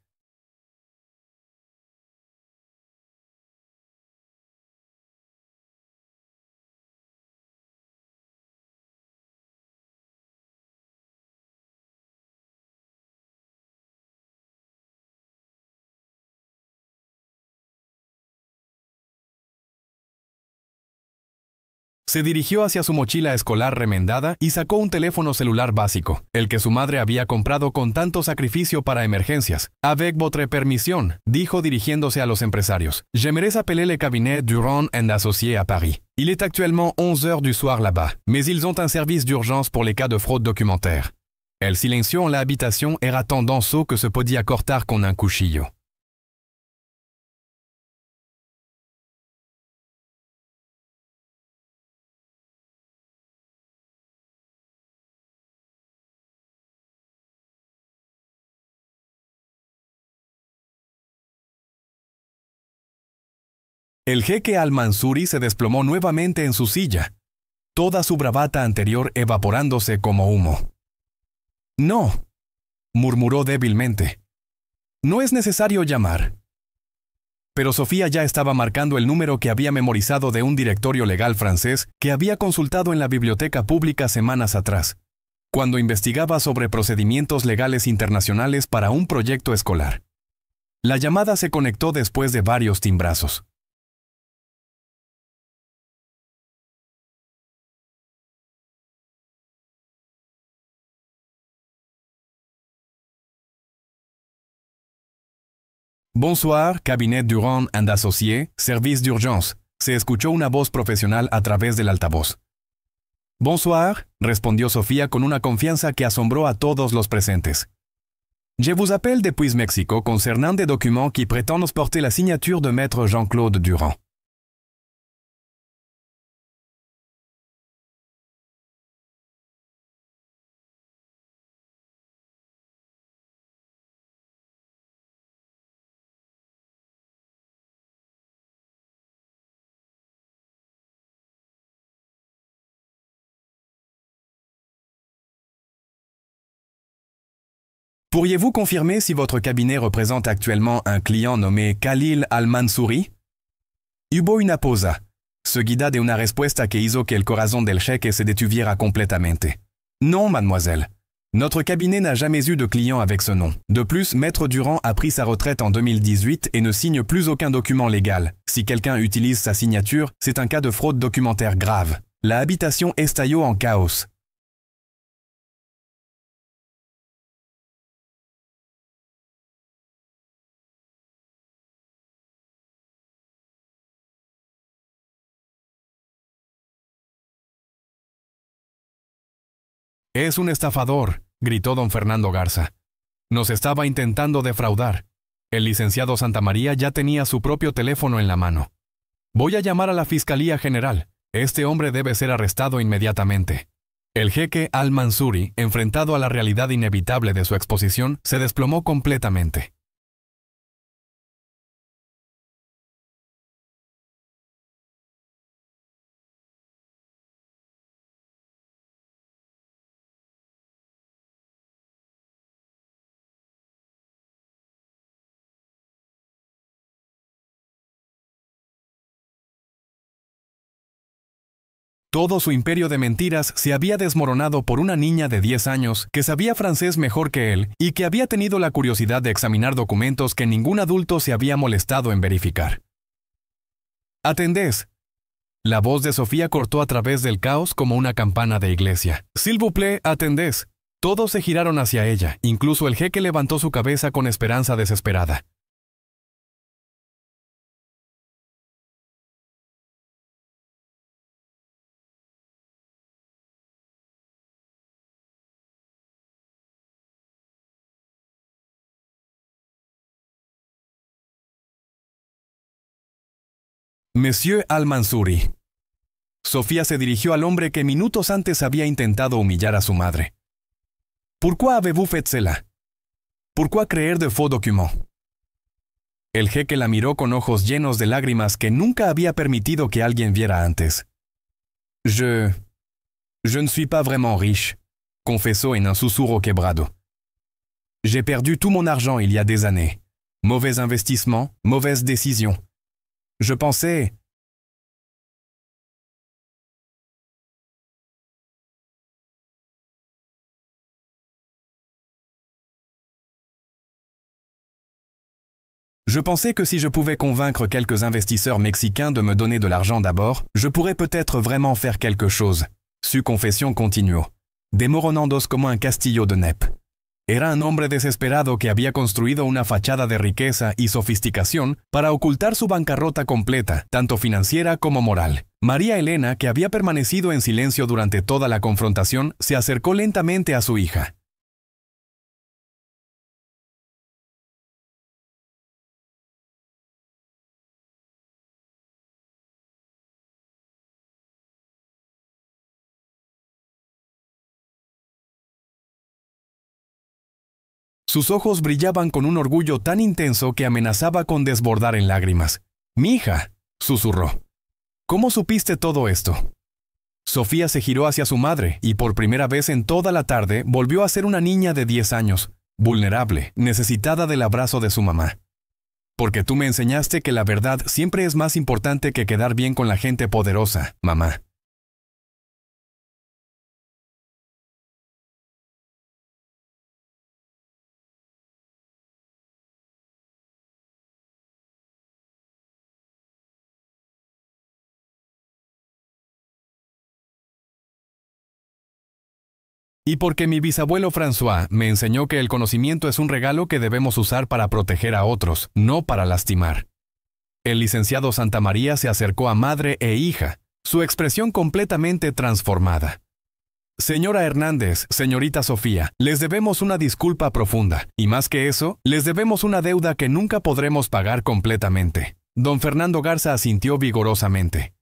Se dirigió hacia su mochila escolar remendada y sacó un teléfono celular básico, el que su madre había comprado con tanto sacrificio para emergencias. Avec votre permission, dijo dirigiéndose a los empresarios. J'aimerais appeler le cabinet Durand & Associés à Paris. Il est actuellement 11 heures du soir là-bas, mais ils ont un service d'urgence pour les cas de fraude documentaire. El silencio en la habitación era tan denso que se podía cortar con un cuchillo. El jeque al-Mansuri se desplomó nuevamente en su silla, toda su bravata anterior evaporándose como humo. «No», murmuró débilmente. «No es necesario llamar». Pero Sofía ya estaba marcando el número que había memorizado de un directorio legal francés que había consultado en la biblioteca pública semanas atrás, cuando investigaba sobre procedimientos legales internacionales para un proyecto escolar. La llamada se conectó después de varios timbrazos. Bonsoir, cabinet Durand & Associés, service d'urgence. Se escuchó una voz profesional a través del altavoz. Bonsoir, respondió Sofía con una confianza que asombró a todos los presentes. Je vous appelle depuis Mexico concernant des documents qui prétendent porter la signature de maître Jean-Claude Durand. Pourriez-vous confirmer si votre cabinet représente actuellement un client nommé Khalil Al-Mansouri? Hubo una pausa, seguida de una respuesta que hizo que el corazón del jeque se detuviera completamente. Non, mademoiselle. Notre cabinet n'a jamais eu de client avec ce nom. De plus, Maître Durand a pris sa retraite en 2018 et ne signe plus aucun document légal. Si quelqu'un utilise sa signature, c'est un cas de fraude documentaire grave. La habitación estalló en caos. Es un estafador, gritó don Fernando Garza. Nos estaba intentando defraudar. El licenciado Santamaría ya tenía su propio teléfono en la mano. Voy a llamar a la Fiscalía General. Este hombre debe ser arrestado inmediatamente. El jeque Al-Mansouri, enfrentado a la realidad inevitable de su exposición, se desplomó completamente. Todo su imperio de mentiras se había desmoronado por una niña de 10 años que sabía francés mejor que él y que había tenido la curiosidad de examinar documentos que ningún adulto se había molestado en verificar. «Atendez». La voz de Sofía cortó a través del caos como una campana de iglesia. «S'il vous plaît, attendez». Todos se giraron hacia ella, incluso el jeque levantó su cabeza con esperanza desesperada. Monsieur Al-Mansouri. Sofía se dirigió al hombre que minutos antes había intentado humillar a su madre. «Pourquoi avez-vous fait cela? Pourquoi créer de faux documents?» El jeque la miró con ojos llenos de lágrimas que nunca había permitido que alguien viera antes. Je ne suis pas vraiment riche», confesó en un susurro quebrado. «J'ai perdu tout mon argent il y a des années. Mauvais investissement, mauvaise décision. Je pensais...» Je pensais que si je pouvais convaincre quelques investisseurs mexicains de me donner de l'argent d'abord, je pourrais peut-être vraiment faire quelque chose. Su confesión continuó, desmoronándose como un castillo de naipes. Era un hombre desesperado que había construido una fachada de riqueza y sofisticación para ocultar su bancarrota completa, tanto financiera como moral. María Elena, que había permanecido en silencio durante toda la confrontación, se acercó lentamente a su hija. Sus ojos brillaban con un orgullo tan intenso que amenazaba con desbordar en lágrimas. «Mi hija», susurró. «¿Cómo supiste todo esto?» Sofía se giró hacia su madre y por primera vez en toda la tarde volvió a ser una niña de 10 años, vulnerable, necesitada del abrazo de su mamá. «Porque tú me enseñaste que la verdad siempre es más importante que quedar bien con la gente poderosa, mamá». Y porque mi bisabuelo François me enseñó que el conocimiento es un regalo que debemos usar para proteger a otros, no para lastimar. El licenciado Santamaría se acercó a madre e hija, su expresión completamente transformada. «Señora Hernández, señorita Sofía, les debemos una disculpa profunda, y más que eso, les debemos una deuda que nunca podremos pagar completamente». Don Fernando Garza asintió vigorosamente.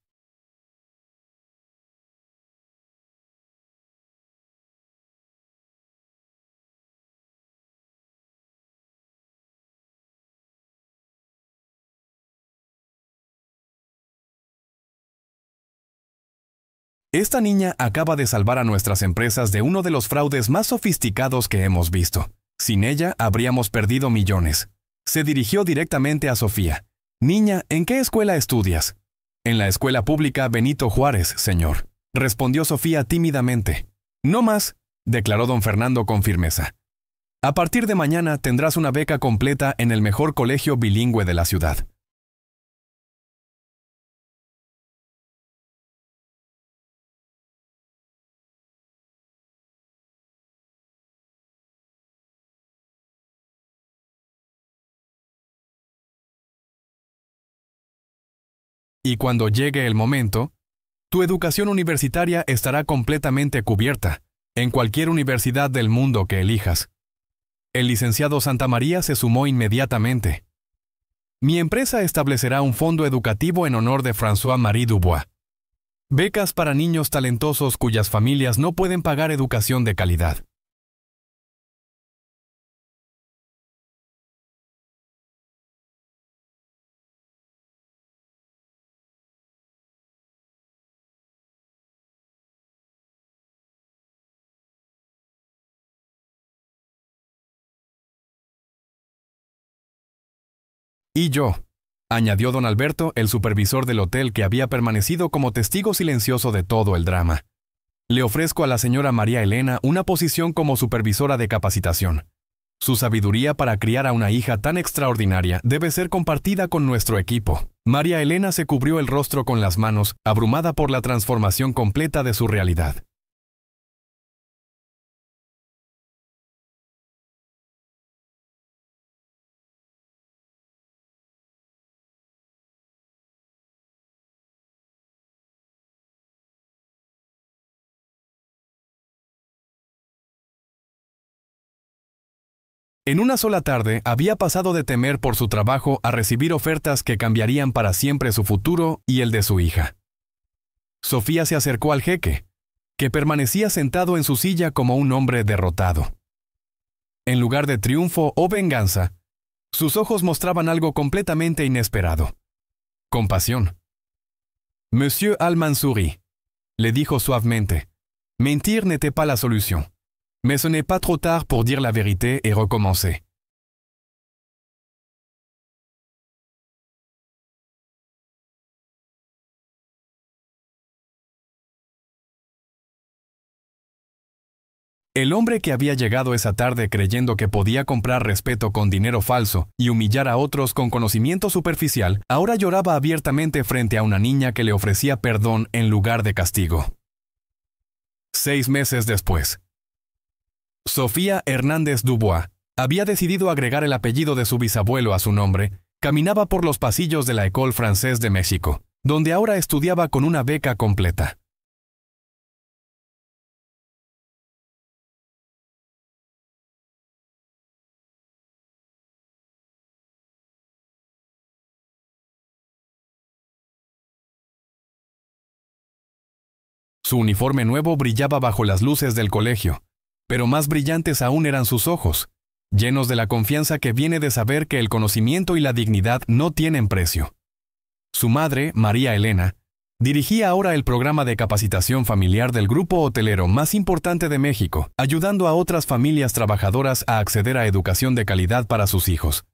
Esta niña acaba de salvar a nuestras empresas de uno de los fraudes más sofisticados que hemos visto. Sin ella habríamos perdido millones. Se dirigió directamente a Sofía. Niña, ¿en qué escuela estudias? En la escuela pública Benito Juárez, señor, respondió Sofía tímidamente. No más, declaró don Fernando con firmeza. A partir de mañana tendrás una beca completa en el mejor colegio bilingüe de la ciudad. Y cuando llegue el momento, tu educación universitaria estará completamente cubierta, en cualquier universidad del mundo que elijas. El licenciado Santamaría se sumó inmediatamente. Mi empresa establecerá un fondo educativo en honor de François-Marie Dubois. Becas para niños talentosos cuyas familias no pueden pagar educación de calidad. Y yo, añadió don Alberto, el supervisor del hotel que había permanecido como testigo silencioso de todo el drama. Le ofrezco a la señora María Elena una posición como supervisora de capacitación. Su sabiduría para criar a una hija tan extraordinaria debe ser compartida con nuestro equipo. María Elena se cubrió el rostro con las manos, abrumada por la transformación completa de su realidad. En una sola tarde había pasado de temer por su trabajo a recibir ofertas que cambiarían para siempre su futuro y el de su hija. Sofía se acercó al jeque, que permanecía sentado en su silla como un hombre derrotado. En lugar de triunfo o venganza, sus ojos mostraban algo completamente inesperado. Compasión. Monsieur Al-Mansouri, le dijo suavemente, mentir n'était pas la solution. Mais ce n'est pas trop tard pour dire la vérité et recommencer. El hombre que había llegado esa tarde creyendo que podía comprar respeto con dinero falso y humillar a otros con conocimiento superficial, ahora lloraba abiertamente frente a una niña que le ofrecía perdón en lugar de castigo. 6 meses después, Sofía Hernández Dubois había decidido agregar el apellido de su bisabuelo a su nombre. Caminaba por los pasillos de la École Française de México, donde ahora estudiaba con una beca completa. Su uniforme nuevo brillaba bajo las luces del colegio, pero más brillantes aún eran sus ojos, llenos de la confianza que viene de saber que el conocimiento y la dignidad no tienen precio. Su madre, María Elena, dirigía ahora el programa de capacitación familiar del grupo hotelero más importante de México, ayudando a otras familias trabajadoras a acceder a educación de calidad para sus hijos.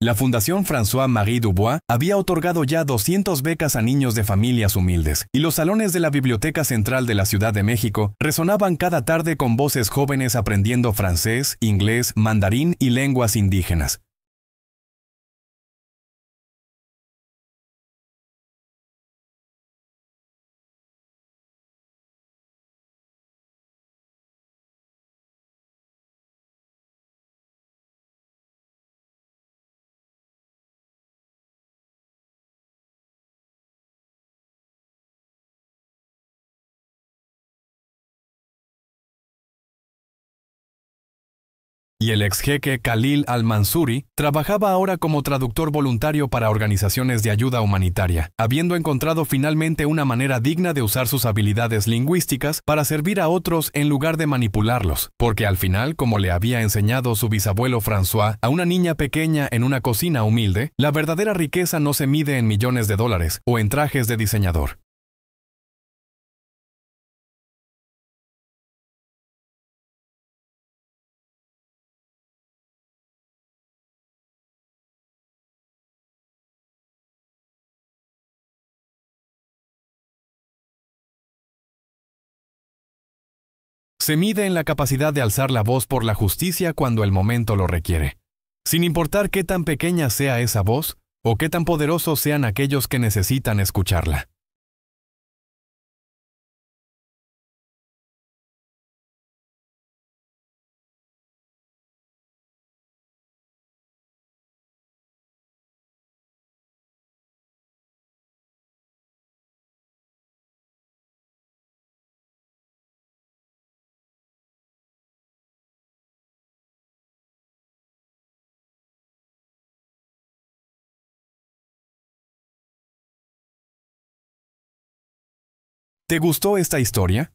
La Fundación François-Marie Dubois había otorgado ya 200 becas a niños de familias humildes, y los salones de la Biblioteca Central de la Ciudad de México resonaban cada tarde con voces jóvenes aprendiendo francés, inglés, mandarín y lenguas indígenas. y el ex jeque Khalil al-Mansuri trabajaba ahora como traductor voluntario para organizaciones de ayuda humanitaria, habiendo encontrado finalmente una manera digna de usar sus habilidades lingüísticas para servir a otros en lugar de manipularlos, porque al final, como le había enseñado su bisabuelo François a una niña pequeña en una cocina humilde, la verdadera riqueza no se mide en millones de dólares o en trajes de diseñador. Se mide en la capacidad de alzar la voz por la justicia cuando el momento lo requiere, sin importar qué tan pequeña sea esa voz o qué tan poderosos sean aquellos que necesitan escucharla. ¿Te gustó esta historia?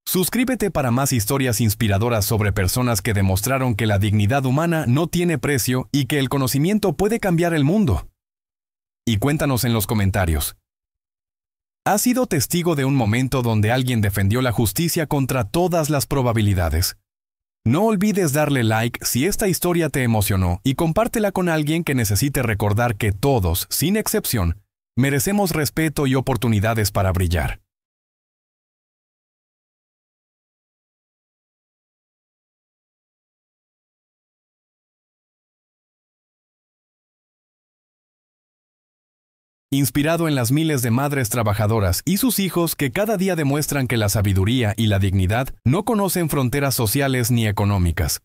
Suscríbete para más historias inspiradoras sobre personas que demostraron que la dignidad humana no tiene precio y que el conocimiento puede cambiar el mundo. Y cuéntanos en los comentarios. ¿Has sido testigo de un momento donde alguien defendió la justicia contra todas las probabilidades? No olvides darle like si esta historia te emocionó y compártela con alguien que necesite recordar que todos, sin excepción, merecemos respeto y oportunidades para brillar. Inspirado en las miles de madres trabajadoras y sus hijos que cada día demuestran que la sabiduría y la dignidad no conocen fronteras sociales ni económicas.